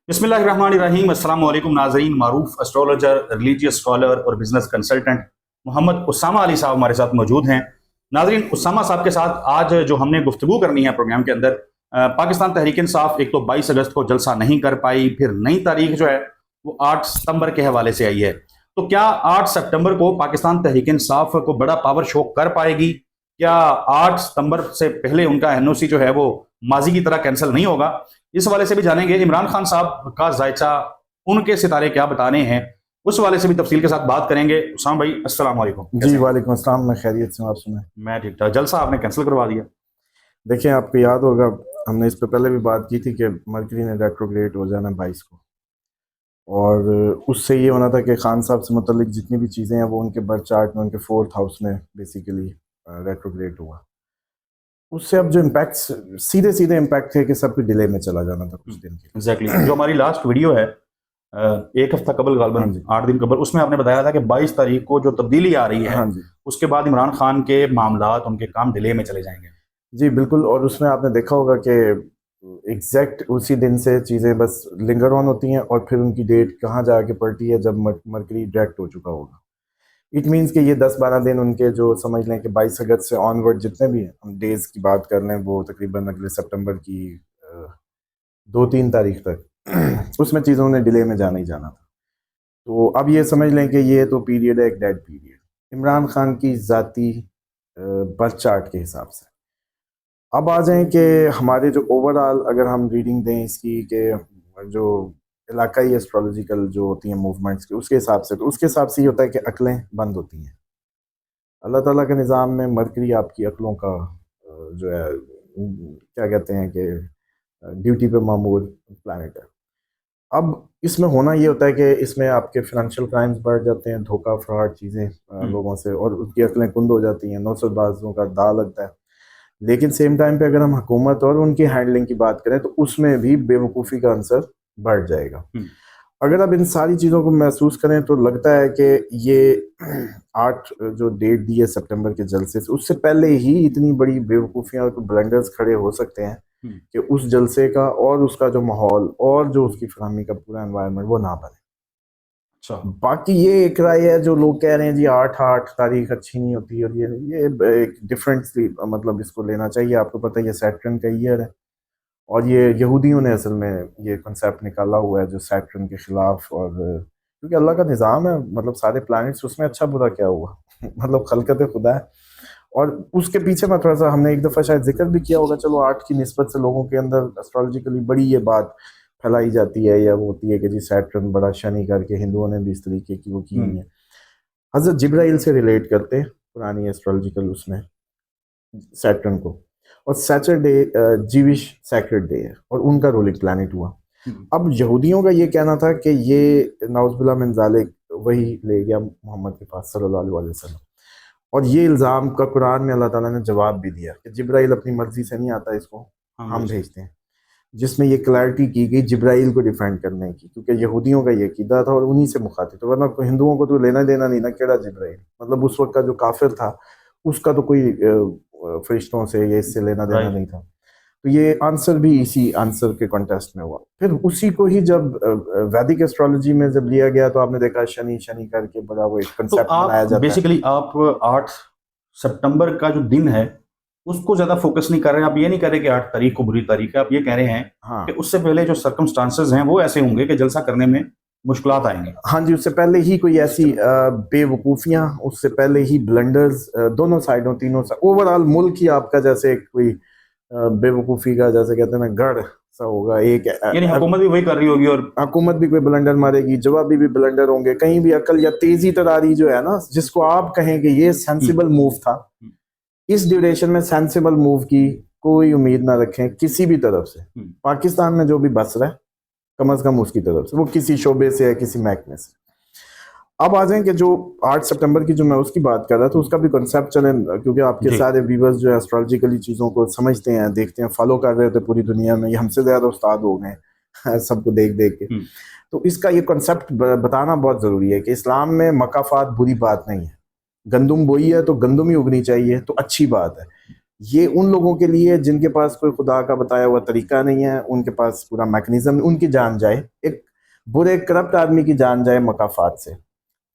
बिस्मिल्लाहिर्रहमानिर्रहीम। अस्सलाम वालेकुम नाज़रीन। मारूफ एस्ट्रोलॉजर, रिलीजियस स्कॉलर और बिजनेस कंसल्टेंट मोहम्मद उसामा अली साहब हमारे साथ मौजूद हैं। नाज़रीन, उसामा साहब के साथ आज जो हमने गुफ्तगू करनी है प्रोग्राम के अंदर, पाकिस्तान तहरीक इंसाफ एक तो 22 अगस्त को जलसा नहीं कर पाई, फिर नई तारीख जो है वो 8 सितंबर के हवाले से आई है। तो क्या 8 सितंबर को पाकिस्तान तहरीक इंसाफ को बड़ा पावर शो कर पाएगी? क्या 8 सितंबर से पहले उनका एनओसी जो है वो माजी की तरह कैंसिल नहीं होगा? इस वाले से भी जानेंगे। इमरान खान साहब का जायचा, उनके सितारे क्या बताने हैं, उस वाले से भी तफसील के साथ बात करेंगे। उसामा भाई, अस्सलाम वालेकुम। जी वालेकुम अस्सलाम। मैं खैरियत से हूँ, आप सुनाएं। मैं ठीक ठाक। जलसा आपने कैंसिल करवा दिया। देखिए, आपको याद होगा हमने इस पे पहले भी बात की थी कि मरकरी ने रेट्रोग्रेड हो जाना 22 को, और उससे ये होना था कि खान साहब से मुतल्लिक जितनी भी चीज़ें हैं वो उनके बर्थ चार्ट में उनके 4th हाउस में बेसिकली रेट्रोग्रेड हुआ। उससे अब जो इम्पैक्ट्स सीधे सीधे इम्पैक्ट थे कि सब कुछ डिले में चला जाना था कुछ दिन के लिए। एग्जैक्टली जो हमारी लास्ट वीडियो है, एक हफ्ता कबल, हाँ गालबन जी, 8 दिन कबल, उसमें आपने बताया था कि 22 तारीख को जो तब्दीली आ रही है हाँ जी, उसके बाद इमरान खान के मामलात, उनके काम डिले में चले जाएंगे। जी बिल्कुल। और उसमें आपने देखा होगा कि एग्जैक्ट उसी दिन से चीज़ें बस लिंगर ऑन होती हैं और फिर उनकी डेट कहाँ जाके पड़ती है जब मरकरी डायरेक्ट हो चुका होगा। इट मीन्स कि ये 10-12 दिन उनके जो समझ लें कि 22 अगस्त से ऑनवर्ड जितने भी हम डेज की बात कर लें वो तकरीबन अगले सितंबर की 2-3 तारीख तक उसमें चीज़ों ने डिले में जाना ही जाना था। तो अब ये समझ लें कि ये तो पीरियड है एक डेड पीरियड इमरान खान की ज़ाती बर्थ चार्ट के हिसाब से। अब आ जाएं कि हमारे जो ओवरऑल अगर हम रीडिंग दें इसकी कि जो इलाकाई एस्ट्रोलॉजिकल जो होती हैं मूवमेंट्स के उसके हिसाब से, तो उसके हिसाब से ये होता है कि अक्लें बंद होती हैं। अल्लाह ताला के निज़ाम में मरकरी आपकी अक्लों का जो है क्या कहते हैं कि ड्यूटी पे मामूर प्लानट है। अब इसमें होना ये होता है कि इसमें आपके फाइनेंशियल क्राइम्स बढ़ जाते हैं, धोखा फ्रॉड चीज़ें लोगों से, और उनकी अक्लें कुंद हो जाती हैं, नौसरबाजों का दाव लगता है। लेकिन सेम टाइम पे अगर हम हुकूमत और उनकी हैंडलिंग की बात करें तो उसमें भी बेवकूफ़ी का आंसर बढ़ जाएगा। अगर आप इन सारी चीज़ों को महसूस करें तो लगता है कि ये 8 जो डेट दी है सितंबर के जलसे से, उससे पहले ही इतनी बड़ी बेवकूफ़ियाँ और ब्लंडर्स खड़े हो सकते हैं कि उस जलसे का और उसका जो माहौल और जो उसकी फरहमी का पूरा एनवायरनमेंट वो ना बने। अच्छा, बाकी ये एक राय है जो लोग कह रहे हैं जी 8 तारीख अच्छी नहीं होती, और ये एक डिफरेंटली मतलब इसको लेना चाहिए। आपको पता है ये सैटर्न का ईयर है, और ये यहूदियों ने असल में ये कॉन्सेप्ट निकाला हुआ है जो सैटर्न के खिलाफ, और क्योंकि अल्लाह का निज़ाम है, मतलब सारे प्लैनेट्स उसमें अच्छा बुरा क्या हुआ मतलब खलकत खुदा है। और उसके पीछे मैं थोड़ा सा, हमने एक दफ़ा शायद जिक्र भी किया होगा, चलो 8 की निस्बत से लोगों के अंदर एस्ट्रोलॉजिकली बड़ी ये बात फैलाई जाती है या वो होती है कि जी सैटर्न बड़ा शनि करके हिंदुओं ने भी इस तरीके की वो की हुई है। हज़रत जिब्राइल से रिलेट करते हैं पुरानी एस्ट्रोलॉजिकल उसमें सैटर्न को, और सैटरडे जीविश सैक्रेड डे है और उनका रूलिंग प्लैनेट हुआ। अब यहूदियों का ये कहना था कि ये नाउज़ुबिल्लाह मिन ज़ालिक वही ले गया मोहम्मद के पास सल्लल्लाहु अलैहि वसल्लम, और ये इल्ज़ाम का कुरान में अल्लाह ताला ने जवाब भी दिया कि जिब्राइल अपनी मर्जी से नहीं आता, इसको हम भेजते हैं, जिसमें ये क्लैरिटी की गई जिब्राइल को डिफेंड करने की, क्योंकि यहूदियों का ये कीदा था और उन्हीं से मुखातिब, तो वरना हिंदुओं को तो लेना देना नहीं ना केड़ा जिब्राइल, मतलब उस वक्त का जो काफिर था उसका तो कोई फरिश्तों से ये इससे लेना देना नहीं था। तो ये आंसर भी इसी आंसर के कॉन्टेस्ट में हुआ। फिर उसी को ही जब वैदिक एस्ट्रोलॉजी में जब लिया गया तो आपने देखा शनि शनि करके बड़ा वो एक तो कंसेप्ट बनाया आप जाता है। बेसिकली आप 8 सितंबर का जो दिन है उसको ज्यादा फोकस नहीं कर रहे हैं। आप ये नहीं कह रहे कि 8 तारीख को बुरी तारीख है, आप ये कह रहे हैं कि हाँ, उससे पहले जो सर्कमस्टांसेस हैं वो ऐसे होंगे कि जलसा करने में मुश्किलात आएंगे। हाँ जी, उससे पहले ही कोई ऐसी बेवकूफ़ियाँ, उससे पहले ही ब्लंडर्स दोनों साइडों तीनों ओवरऑल मुल्क ही आपका जैसे कोई बेवकूफ़ी का जैसे कहते हैं ना गढ़ सा होगा एक। यानी हुकूमत भी वही कर रही होगी और हुकूमत भी कोई ब्लंडर मारेगी, जवाबी भी ब्लंडर होंगे, कहीं भी अकल या तेजी तरारी जो है ना, जिसको आप कहें कि ये सेंसिबल मूव था, इस ड्यूरेशन में सेंसिबल मूव की कोई उम्मीद ना रखें किसी भी तरफ से। पाकिस्तान में जो भी बस रहा है कम अज कम उसकी तरफ से, वो किसी शोबे से या किसी महकमे से। अब आ जाएं कि जो 8 सितंबर की जो मैं उसकी बात कर रहा था उसका भी कॉन्सेप्ट चले, क्योंकि आपके सारे व्यूवर्स जो है एस्ट्रोलॉजिकली चीज़ों को समझते हैं, देखते हैं, फॉलो कर रहे थे पूरी दुनिया में, ये हमसे ज़्यादा उस्ताद हो गए सबको देख देख के। तो इसका ये कॉन्सेप्ट बताना बहुत ज़रूरी है कि इस्लाम में मकाफात बुरी बात नहीं है। गंदुम बोई है तो गंदुम ही उगनी चाहिए, तो अच्छी बात है। ये उन लोगों के लिए जिनके पास कोई खुदा का बताया हुआ तरीका नहीं है, उनके पास पूरा मैकेनिज्म, उनकी जान जाए, एक बुरे करप्ट आदमी की जान जाए मकाफात से,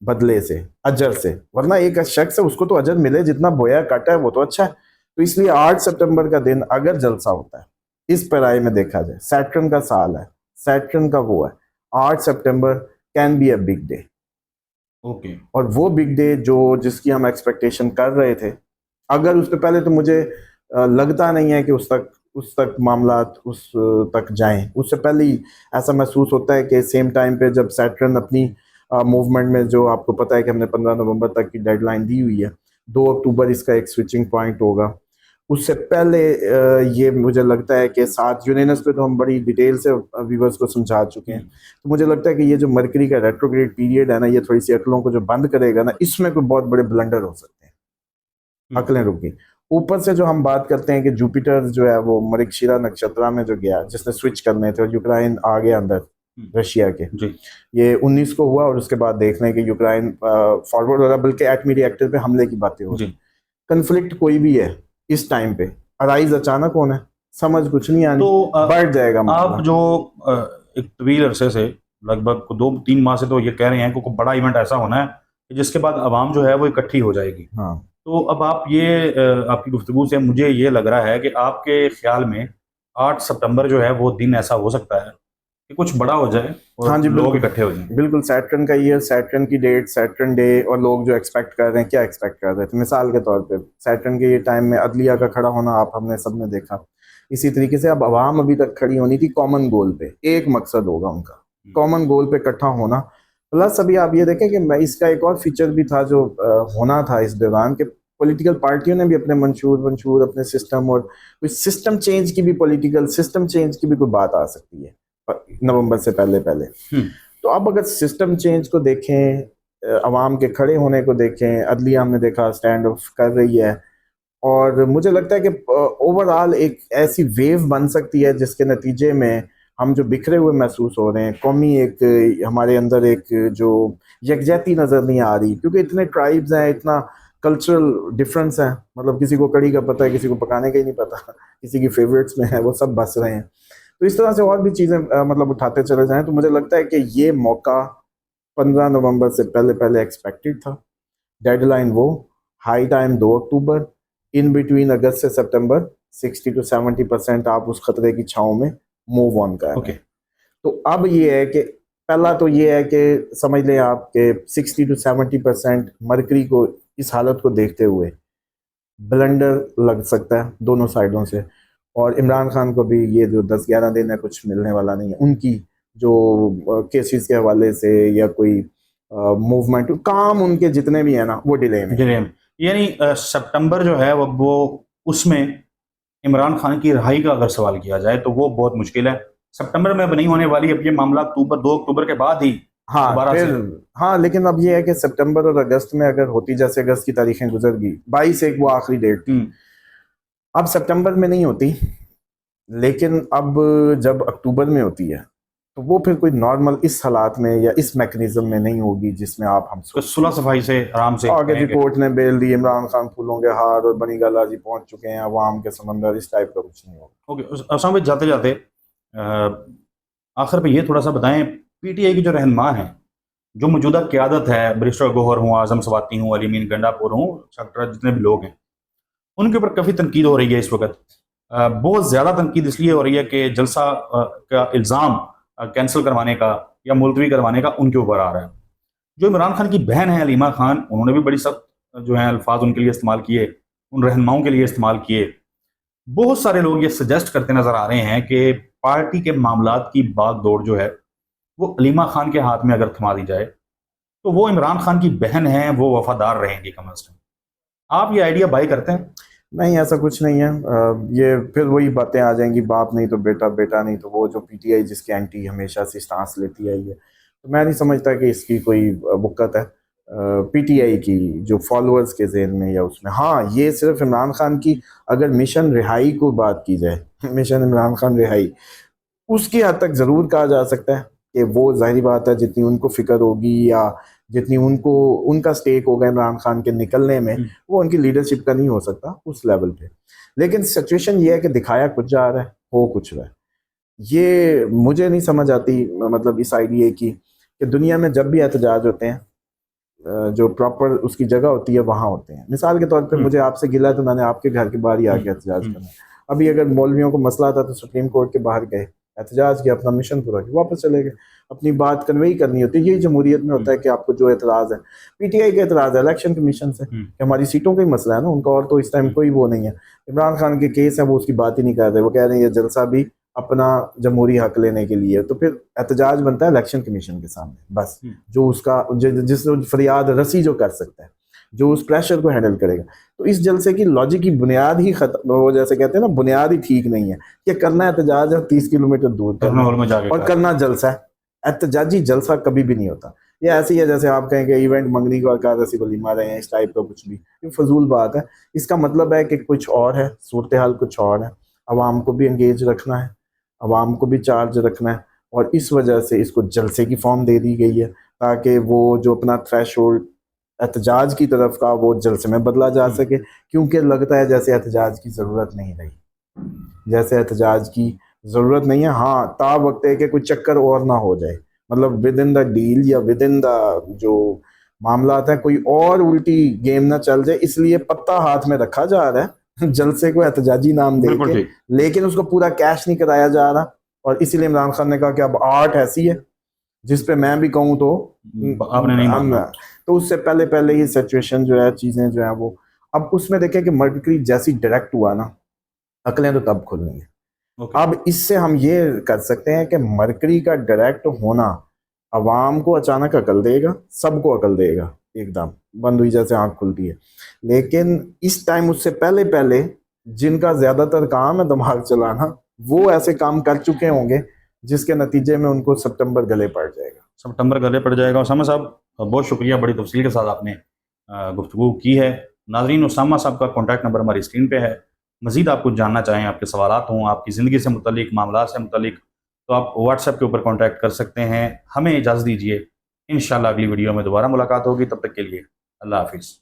बदले से, अजर से। वरना एक शख्स है, उसको तो अजर मिले, जितना बोया काटा है वो तो अच्छा है। तो इसलिए 8 सितंबर का दिन अगर जलसा होता है, इस पैराए में देखा जाए, सैटर्न का साल है, सैटर्न का वो है, 8 सितंबर can be a big day. Okay. और वो बिग डे जो जिसकी हम एक्सपेक्टेशन कर रहे थे, अगर उससे पहले तो मुझे लगता नहीं है कि उस तक मामलात तक जाएं। उससे पहले ही ऐसा महसूस होता है कि सेम टाइम पे जब सैटर्न अपनी मूवमेंट में, जो आपको पता है कि हमने 15 नवंबर तक की डेडलाइन दी हुई है, 2 अक्टूबर इसका एक स्विचिंग पॉइंट होगा। उससे पहले ये मुझे लगता है कि 7 यूरेनस पे तो हम बड़ी डिटेल से व्यूवर्स को समझा चुके हैं। तो मुझे लगता है कि ये जो मरकरी का रेट्रोग्रेड पीरियड है ना, ये थोड़ी सी अकलों को जो बंद करेगा ना, इसमें कोई बहुत बड़े ब्लंडर हो सकते हैं, अकलें रुकी। ऊपर से जो हम बात करते हैं कि जुपिटर जो है वो मृगशिरा नक्षत्र में जो गया, जिसने स्विच करने थे, और यूक्रेन आ गया अंदर रशिया के, जी। ये 19 को हुआ, और उसके बाद देख लें कि यूक्रेन फॉरवर्ड हो रहा, बल्कि एटमी रिएक्टर पे हमले की बातें हो रही। कंफ्लिक्ट कोई भी है इस टाइम पे, अराइज अचानक होना है, समझ कुछ नहीं आनी, तो बढ़ जाएगा आप मामला। जो एक तवील अरसे से, लगभग 2-3 माह से तो ये कह रहे हैं कि कोई बड़ा इवेंट ऐसा होना है कि जिसके बाद आवाम जो है वो इकट्ठी हो जाएगी। हाँ, तो अब आप ये आपकी गुफ्तगू से मुझे ये लग रहा है कि आपके ख्याल में 8 सितंबर जो है वो दिन ऐसा हो सकता है कि कुछ बड़ा हो जाए हाँ और जी, लोग बिल्कुल इकट्ठे हो जाएं। बिल्कुल। सैटर्न का ईयर, सैटर्न की डेट, सैटर्न डे, और लोग जो एक्सपेक्ट कर रहे हैं, क्या एक्सपेक्ट कर रहे थे, मिसाल के तौर पे सैटर्न के ये टाइम में अदलिया का खड़ा होना आप हमने सबने देखा। इसी तरीके से अब आवाम अभी तक खड़ी होनी थी कॉमन गोल पे, एक मकसद होगा उनका, कॉमन गोल पे इकट्ठा होना। प्लस अभी आप ये देखें कि मैं इसका एक और फीचर भी था जो होना था इस दौरान, के पॉलिटिकल पार्टियों ने भी अपने मंशूर अपने सिस्टम, और कोई सिस्टम चेंज की भी, पॉलिटिकल सिस्टम चेंज की भी कोई बात आ सकती है नवंबर से पहले पहले। तो अब अगर सिस्टम चेंज को देखें, अवाम के खड़े होने को देखें, अदलिया हमने देखा स्टैंड ऑफ कर रही है, और मुझे लगता है कि ओवरऑल एक ऐसी वेव बन सकती है जिसके नतीजे में हम जो बिखरे हुए महसूस हो रहे हैं, कौमी एक हमारे अंदर एक जो यकजहती नज़र नहीं आ रही, क्योंकि इतने ट्राइब्स हैं, इतना कल्चरल डिफरेंस है, मतलब किसी को कड़ी का पता है, किसी को पकाने का ही नहीं पता, किसी की फेवरेट्स में है, वो सब बस रहे हैं। तो इस तरह से और भी चीज़ें मतलब उठाते चले जाएं, तो मुझे लगता है कि ये मौका 15 नवंबर से पहले पहले एक्सपेक्टेड था। डेडलाइन वो, हाई टाइम 2 अक्टूबर, इन बिटवीन अगस्त से सितंबर 60 to 70% आप उस खतरे की छाँव में मूव ऑन कर रहे हैं। तो अब ये है कि पहला तो ये है कि समझ लें आप कि 60 to 70% मरकरी को इस हालत को देखते हुए ब्लंडर लग सकता है दोनों साइडों से, और इमरान खान को भी ये जो 10-11 दिन है कुछ मिलने वाला नहीं है, उनकी जो केसेस के हवाले से या कोई मूवमेंट काम उनके जितने भी है ना, वो डिले में। यानी सितंबर जो है वो उसमें इमरान खान की रिहाई का अगर सवाल किया जाए तो वो बहुत मुश्किल है। सितंबर में अब नहीं होने वाली, अब ये मामला 2 अक्टूबर के बाद ही हाँ दोबारा फिर, से। हाँ लेकिन अब ये है कि सितंबर और अगस्त में अगर होती, जैसे अगस्त की तारीखें गुजर गई, 22 एक वो आखिरी डेट थी, अब सितंबर में नहीं होती, लेकिन अब जब अक्टूबर में होती है तो वो फिर कोई नॉर्मल इस हालात में या इस मैकेनिज्म में नहीं होगी जिसमें आप हम तो सुलह सफाई से आराम से आगे जी कहेंगे। कोर्ट ने बेल दी, इमरान खान फूलों के हार और बनी गाला जी पहुंच चुके हैं अवाम के समंदर, इस टाइप का कुछ नहीं होगा। ओके असाम भाई, जाते जाते आखिर पे ये थोड़ा सा बताएं, पीटीआई की जो रहनुमा है, जो मौजूदा क़यादत है, बैरिस्टर गौहर हूँ, आज़म सवाती हूँ, अली मीन गंडापुर हूँ, सेक्टर जितने भी लोग हैं, उनके ऊपर काफ़ी तनकीद हो रही है इस वक्त। बहुत ज़्यादा तनकीद इसलिए हो रही है कि जलसा का इल्ज़ाम कैंसिल करवाने का या मुलतवी करवाने का उनके ऊपर आ रहा है। जो इमरान खान की बहन है अलीमा खान, उन्होंने भी बड़ी सख्त जो है अल्फाज उनके लिए इस्तेमाल किए, उन रहनुमाओं के लिए इस्तेमाल किए। बहुत सारे लोग ये सजेस्ट करते नजर आ रहे हैं कि पार्टी के मामलात की बाग दौड़ जो है वो अलीमा खान के हाथ में अगर थमा दी जाए तो वो इमरान खान की बहन है, वो वफादार रहेंगी कम अज कम। आप ये आइडिया बाय करते हैं? नहीं, ऐसा कुछ नहीं है। ये फिर वही बातें आ जाएंगी, बाप नहीं तो बेटा, बेटा नहीं तो वो, जो पीटीआई जिसके एंटी हमेशा से स्टांस लेती आई है। तो मैं नहीं समझता कि इसकी कोई वक़्त है पीटीआई की जो फॉलोअर्स के जहन में या उसमें। हाँ, ये सिर्फ इमरान खान की अगर मिशन रिहाई को बात की जाए, मिशन इमरान खान रिहाई, उसकी हद तक ज़रूर कहा जा सकता है कि वो ज़ाहिर बात है जितनी उनको फ़िक्र होगी या जितनी उनको उनका स्टेक होगा इमरान खान के निकलने में, वो उनकी लीडरशिप का नहीं हो सकता उस लेवल पे। लेकिन सिचुएशन ये है कि दिखाया कुछ जा रहा है, हो कुछ रहा है। ये मुझे नहीं समझ आती, मतलब इस आइडिया की कि दुनिया में जब भी एहतजाज होते हैं जो प्रॉपर उसकी जगह होती है वहाँ होते हैं। मिसाल के तौर पे मुझे आपसे गिला है तो मैंने आपके घर के बाहर ही आके एहतजाज करना। अभी अगर मौलवियों को मसला था तो सुप्रीम कोर्ट के बाहर गए, एहतजाज किया, अपना मिशन पूरा किया, वापस चले गए। अपनी बात कन्वे करनी होती है। यही जमहूरियत में होता है कि आपको जो एतराज़ है, पीटीआई का एतराज़ है इलेक्शन कमीशन से कि हमारी सीटों का ही मसला है ना उनका, और तो इस टाइम कोई वो नहीं है। इमरान खान के केस है वो उसकी बात ही नहीं कर रहे, वो कह रहे हैं ये जलसा भी अपना जमहूरी हक लेने के लिए। तो फिर एहतजाज बनता है इलेक्शन कमीशन के सामने, बस जो उसका जिस फरियाद रसी जो कर सकता है, जो उस प्रेशर को हैंडल करेगा। तो इस जलसे की लॉजिक की बुनियाद ही खत्म, वो जैसे कहते हैं ना, बुनियाद ही ठीक नहीं है। ये करना एहतजाज है 30 किलोमीटर दूर करना और करना जलसा है। एहतजाजी जलसा कभी भी नहीं होता। ये ऐसी है जैसे आप कहें कि इवेंट मंगनी को आकार रसी वलीमा रहे हैं, इस टाइप का कुछ भी, ये फजूल बात है। इसका मतलब है कि कुछ और है, सूरत हाल कुछ और है। अवाम को भी एंगेज रखना है, अवाम को भी चार्ज रखना है, और इस वजह से इसको जलसे की फॉर्म दे दी गई है ताकि वो जो अपना थ्रेशोल्ड एहतजाज की तरफ का वो जलसे में बदला जा सके। क्योंकि लगता है जैसे एहतजाज की ज़रूरत नहीं रही, जैसे एहतजाज की ज़रूरत नहीं है। हाँ, ता वक्त है कि कोई चक्कर और ना हो जाए, मतलब विद इन द डील या विद इन द जो मामला आता है कोई और उल्टी गेम ना चल जाए, इसलिए पत्ता हाथ में रखा जा रहा है जलसे को एहतजाजी नाम दे के, लेकिन उसको पूरा कैश नहीं कराया जा रहा। और इसीलिए इमरान खान ने कहा कि अब आर्ट ऐसी है जिस पे मैं भी कहूँ तो आपने नहीं माना। तो उससे पहले पहले ये सिचुएशन जो है, चीज़ें जो है वो, अब उसमें देखें कि मर्करी जैसी डायरेक्ट हुआ ना, अकलें तो तब खुलनी है। अब इससे हम ये कर सकते हैं कि मर्करी का डायरेक्ट होना अवाम को अचानक अकल देगा, सबको अकल देगा, एकदम बंद हुई जैसे आँख खुलती है। लेकिन इस टाइम उससे पहले पहले जिनका ज़्यादातर काम है दिमाग चलाना, वो ऐसे काम कर चुके होंगे जिसके नतीजे में उनको सितंबर गले पड़ जाएगा। उसामा साहब बहुत शुक्रिया, बड़ी तफसील के साथ आपने गुफ्तगू की है। नाज़रीन, उसामा साहब का कॉन्टैक्ट नंबर हमारी स्क्रीन पे है। मज़ीद आप कुछ जानना चाहें, आपके सवालात हों आपकी ज़िंदगी से मुतल्लिक, मामला से मुतल्लिक, तो आप व्हाट्सएप के ऊपर कॉन्टैक्ट कर सकते हैं। हमें इजाज़त दीजिए, इंशाल्लाह अगली वीडियो में दोबारा मुलाकात होगी। तब तक के लिए अल्लाह हाफिज़।